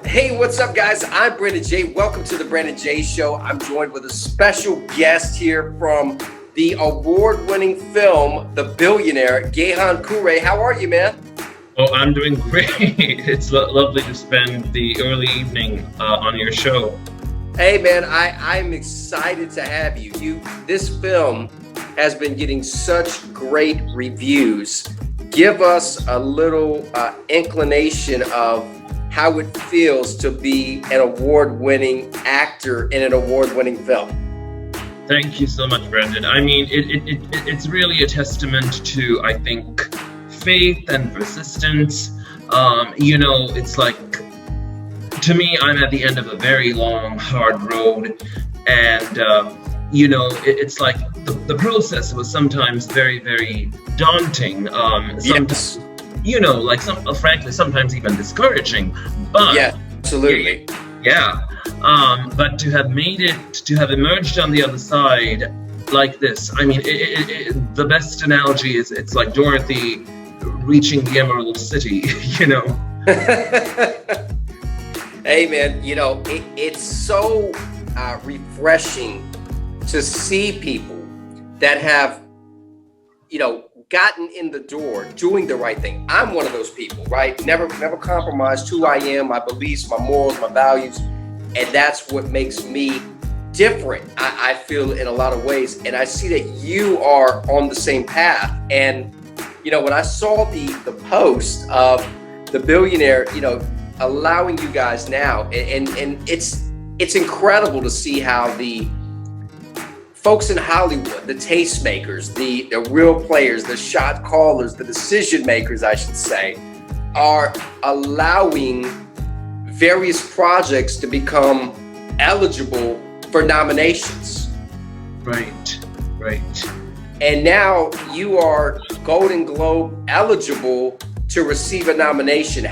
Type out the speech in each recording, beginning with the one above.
Hey, what's up, guys? I'm Brandon Jay. Welcome to the Brandon Jay Show. I'm joined with a special guest here from the award-winning film, The Billionaire, Gehan Cooray. How are you, man? Oh, I'm doing great. It's lovely to spend the early evening on your show. Hey, man, I'm excited to have you. This film has been getting such great reviews. Give us a little inclination of how it feels to be an award-winning actor in an award-winning film. Thank you so much, Brandon. I mean, it's really a testament to, I think, faith and persistence. It's like, to me, I'm at the end of a very long, hard road, and it's like the process was sometimes very, very daunting. Yes. Frankly, sometimes even discouraging. But yeah, absolutely. Yeah. But to have made it, to have emerged on the other side like this, I mean, the best analogy is it's like Dorothy reaching the Emerald City, Hey, man, it's so refreshing to see people that have, gotten in the door doing the right thing. I'm one of those people, right? Never compromised who I am, my beliefs, my morals, my values. And that's what makes me different, I feel, in a lot of ways. And I see that you are on the same path. And, when I saw the post of The Billionaire, allowing you guys now, and it's incredible to see how the folks in Hollywood, the tastemakers, the real players, the shot callers, the decision makers, I should say, are allowing various projects to become eligible for nominations. Right. And now you are Golden Globe eligible to receive a nomination.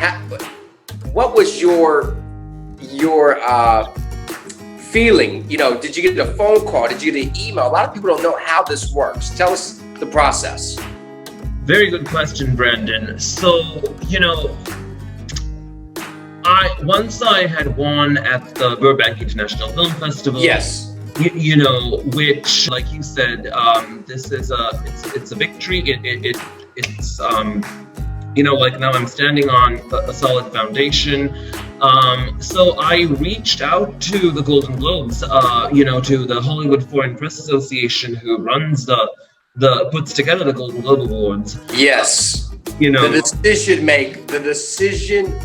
What was your feeling? Did you get a phone call? Did you get an email? A lot of people don't know how this works. Tell us the process. Very good question, Brandon. So, once I had won at the Burbank International Film Festival. Yes. Which, like you said, this is it's a victory. It's now I'm standing on a solid foundation. So I reached out to the Golden Globes, to the Hollywood Foreign Press Association, who runs puts together the Golden Globe Awards. Yes. The decision makers. The decision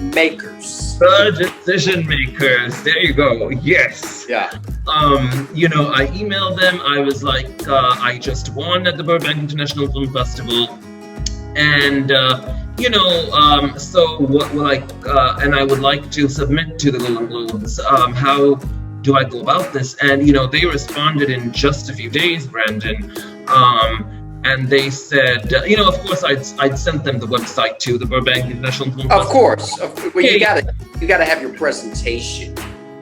makers. There you go. Yes. Yeah. I emailed them. I was like, I just won at the Burbank International Film Festival, and so what and I would like to submit to the Golden Globes. How do I go about this? And they responded in just a few days, Brandon. And they said, of course, I'd sent them the website to the Burbank International Film Festival. Of course. Well, you gotta have your presentation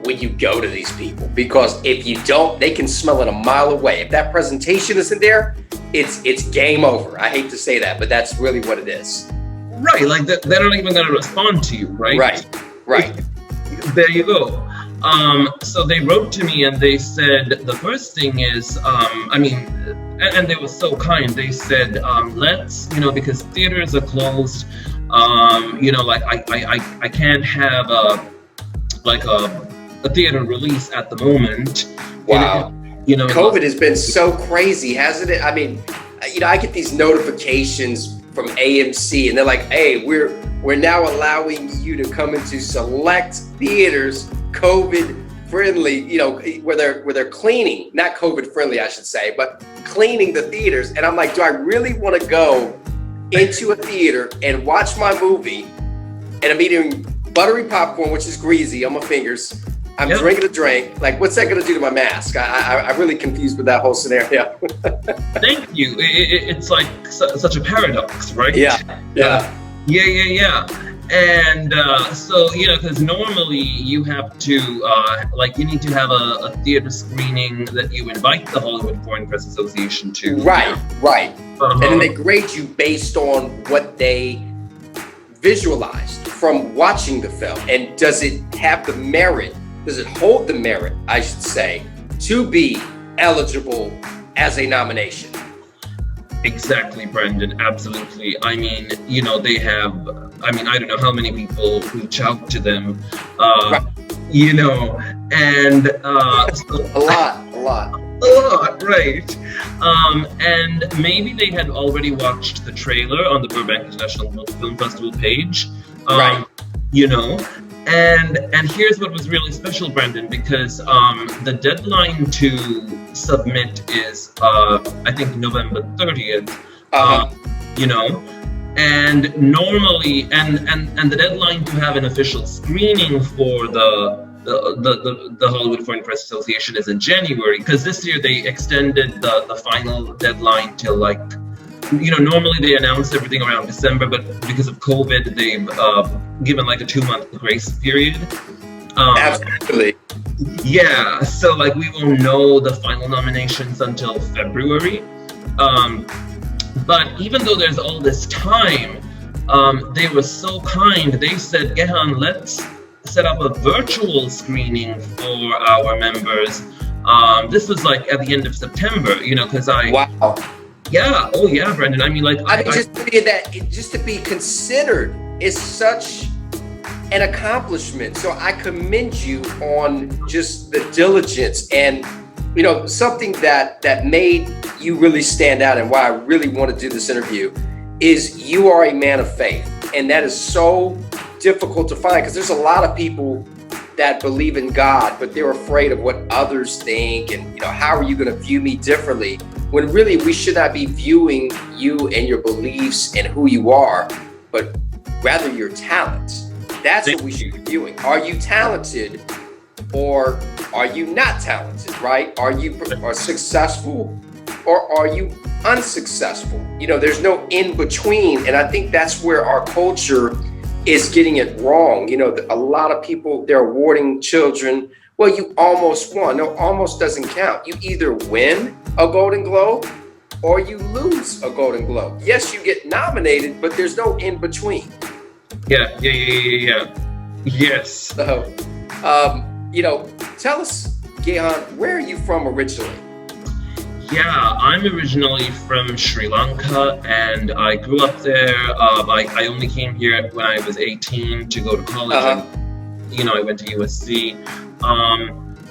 when you go to these people, because if you don't, they can smell it a mile away. If that presentation isn't there, it's game over. I hate to say that, but that's really what it is. Right, like they're not even going to respond to you, right? Right. There you go. So they wrote to me and they said, the first thing is, and they were so kind. They said, let's, because theaters are closed, I can't have a theater release at the moment. Wow. COVID has been so crazy, hasn't it? I mean, I get these notifications from AMC, and they're like, "Hey, we're now allowing you to come into select theaters, COVID friendly, where they're cleaning, not COVID friendly, I should say, but cleaning the theaters." And I'm like, do I really want to go into a theater and watch my movie, and I'm eating buttery popcorn, which is greasy on my fingers? I'm drinking a drink. Like, what's that going to do to my mask? I'm really confused with that whole scenario. Thank you. It's like such a paradox, right? Yeah. And so, because normally you have to, you need to have a theater screening that you invite the Hollywood Foreign Press Association to. Right. And then they grade you based on what they visualized from watching the film? And does it have the merit, does it hold the merit, I should say, to be eligible as a nomination? Exactly, Brandon. Absolutely. I mean, you know, they have, I mean, I don't know how many people reach out to them, Right. you know, and so, A lot. right. And maybe they had already watched the trailer on the Burbank International Film Festival page, Right. you know, and here's what was really special, Brandon, because the deadline to submit is I think November 30th, you know, and normally and the deadline to have an official screening for the Hollywood Foreign Press Association is in January, because this year they extended the final deadline till, like, you know, normally they announce everything around December, but because of COVID, they've given like a 2-month grace period. Absolutely. Yeah, so like we won't know the final nominations until February. But even though there's all this time, they were so kind. They said, Gehan, let's set up a virtual screening for our members. This was like at the end of September, you know, because Wow. Yeah, oh yeah, Brendan. I mean, like, I mean, just to be considered is such an accomplishment. So I commend you on just the diligence, and you know, something that made you really stand out, and why I really want to do this interview is you are a man of faith, and that is so difficult to find, because there's a lot of people that believe in God, but they're afraid of what others think, and you know, how are you going to view me differently? When really we should not be viewing you and your beliefs and who you are, but rather your talents. That's what we should be viewing. Are you talented, or are you not talented, right? Are you successful, or are you unsuccessful? You know, there's no in between. And I think that's where our culture is getting it wrong. You know, a lot of people, they're awarding children, well, you almost won. No, almost doesn't count. You either win a Golden Globe or you lose a Golden Globe. Yes, you get nominated, but there's no in between. Yeah. Yes. So, you know, tell us, Gehan, where are you from originally? Yeah, I'm originally from Sri Lanka, and I grew up there. I only came here when I was 18 to go to college. And, you know, I went to USC.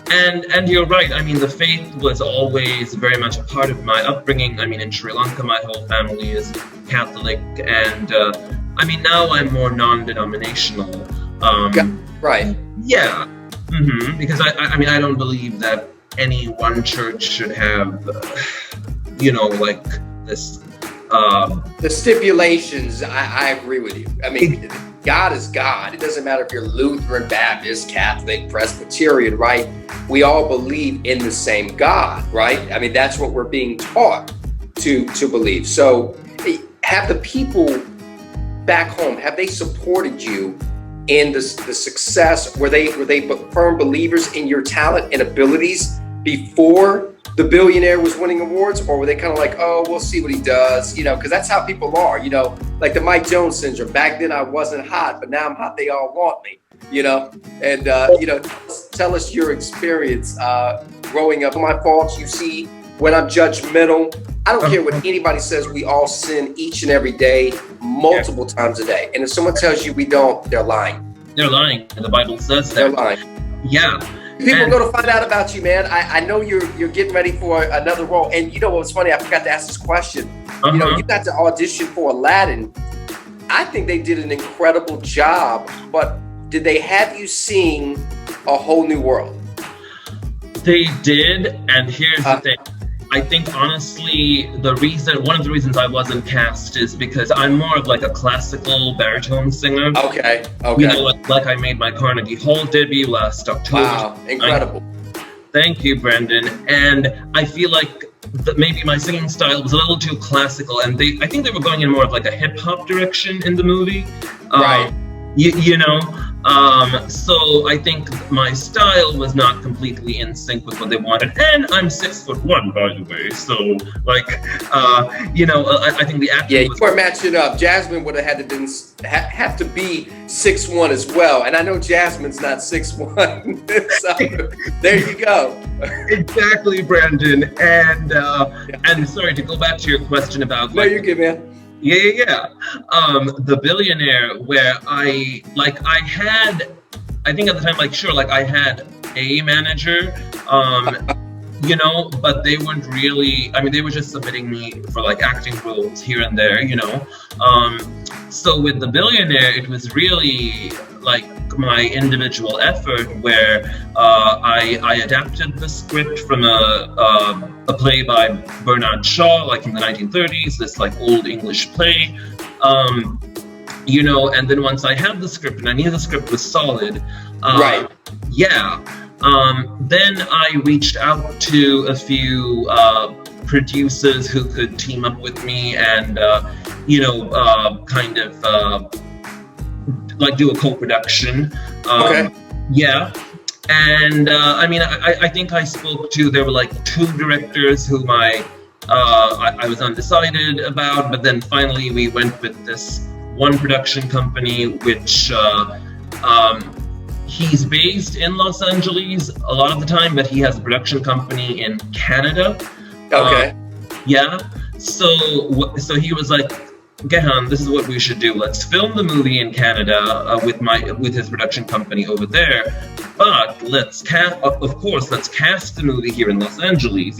And you're right. I mean, the faith was always very much a part of my upbringing. I mean, in Sri Lanka, my whole family is Catholic, and I mean, now I'm more non-denominational. Right. Yeah. Because I mean, I don't believe that any one church should have, you know, like this. The stipulations, I agree with you. I mean, God is God. It doesn't matter if you're Lutheran, Baptist, Catholic, Presbyterian, right? We all believe in the same God, right? I mean, that's what we're being taught to believe. So have the people back home, have they supported you in the success? Were they firm believers in your talent and abilities before the Billionaire was winning awards, or were they kind of like, oh, we'll see what he does, you know, because that's how people are, you know, like the Mike Jones syndrome. Back then I wasn't hot, but now I'm hot, they all want me, you know. And you know, tell us your experience growing up. My faults, you see, when I'm judgmental, I don't care what anybody says, we all sin each and every day, multiple times a day. And if someone tells you we don't, they're lying. They're lying. The Bible says that. They're lying. Yeah. People go to find out about you, man. I know you're getting ready for another role. And you know what's funny? I forgot to ask this question. You know, you got to audition for Aladdin. I think they did an incredible job, but did they have you sing A Whole New World? They did, and here's the thing. I think honestly, one of the reasons I wasn't cast is because I'm more of like a classical baritone singer. Okay. You know, like I made my Carnegie Hall debut last October. Wow, incredible. Thank you, Brendan. And I feel like maybe my singing style was a little too classical, and I think they were going in more of like a hip hop direction in the movie. Right. You know, So I think my style was not completely in sync with what they wanted, and I'm 6'1", by the way. So like, I think the acting. Yeah, you weren't matching up. Jasmine would have had to have to be 6'1" as well, and I know Jasmine's not 6'1", so there you go. Exactly, Brandon. And sorry to go back to your question about. No, you're good, man. Yeah. The Billionaire, where I think at the time, I had a manager, but they weren't really, they were just submitting me for like acting roles here and there, So with The Billionaire, it was really like my individual effort where I adapted the script from a play by Bernard Shaw, like in the 1930s, this like old English play, and then once I had the script and I knew the script was solid, right. Yeah. Then I reached out to a few producers who could team up with me and, like do a co-production. Okay. Yeah. And I think I spoke to, there were like 2 directors whom I was undecided about, but then finally we went with this one production company, which he's based in Los Angeles a lot of the time, but he has a production company in Canada. Okay. Yeah. So he was like, Gehan, this is what we should do. Let's film the movie in Canada with his production company over there, but let's cast the movie here in Los Angeles.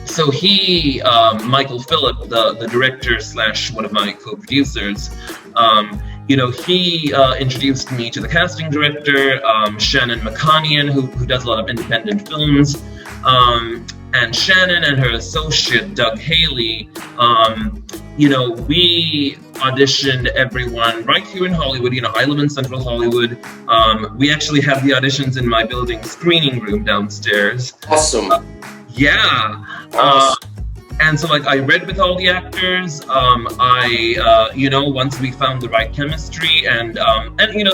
So he, Michael Phillip, the director / one of my co-producers, he introduced me to the casting director, Shannon McConian, who does a lot of independent films, and Shannon and her associate, Doug Haley, we auditioned everyone right here in Hollywood. I live in Central Hollywood. We actually have the auditions in my building screening room downstairs. Awesome. Yeah. Awesome. And so I read with all the actors, once we found the right chemistry and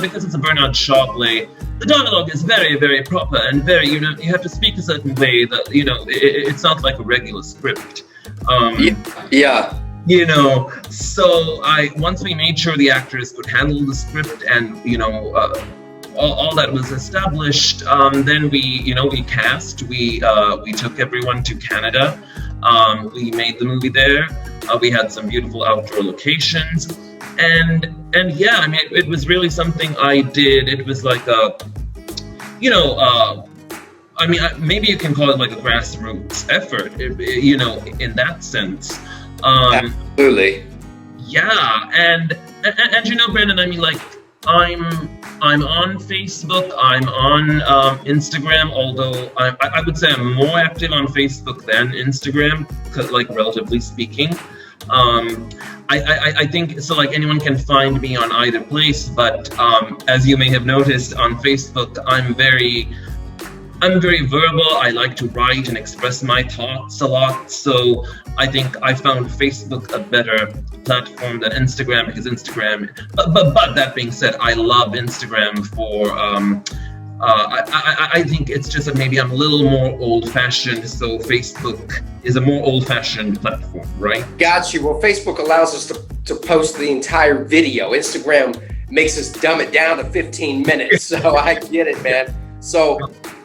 because it's a Bernard Shaw play, the dialogue is very, very proper and very, you have to speak a certain way that, it sounds like a regular script. Yeah. So once we made sure the actors could handle the script and, all that was established, then we cast, we took everyone to Canada. We made the movie there. We had some beautiful outdoor locations, and yeah, it was really something I did. It was like maybe you can call it like a grassroots effort, in that sense. Absolutely. Yeah, and Brandon, I'm on Facebook, I'm on Instagram, although I would say I'm more active on Facebook than Instagram, relatively speaking. I think, so anyone can find me on either place, but as you may have noticed on Facebook, I'm very verbal. I like to write and express my thoughts a lot. So I think I found Facebook a better platform than Instagram, because Instagram, but that being said, I love Instagram for, I think it's just that maybe I'm a little more old-fashioned, so Facebook is a more old-fashioned platform, right? Got you. Well, Facebook allows us to post the entire video. Instagram makes us dumb it down to 15 minutes. So I get it, man. So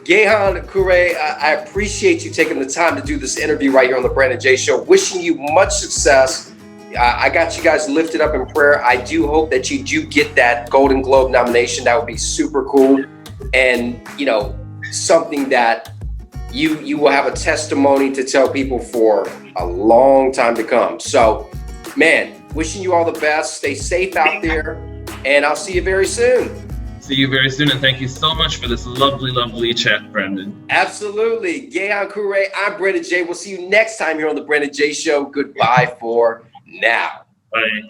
Gehan Cooray, I appreciate you taking the time to do this interview right here on the Brandon Jay Show. Wishing you much success. I got you guys lifted up in prayer. I do hope that you do get that Golden Globe nomination. That would be super cool. And, something that you will have a testimony to tell people for a long time to come. So, man, wishing you all the best. Stay safe out there, and I'll see you very soon. See you very soon, and thank you so much for this lovely, lovely chat, Brandon. Absolutely. Gehan Cooray, I'm Brandon Jay. We'll see you next time here on the Brandon Jay Show. Goodbye for now. Bye.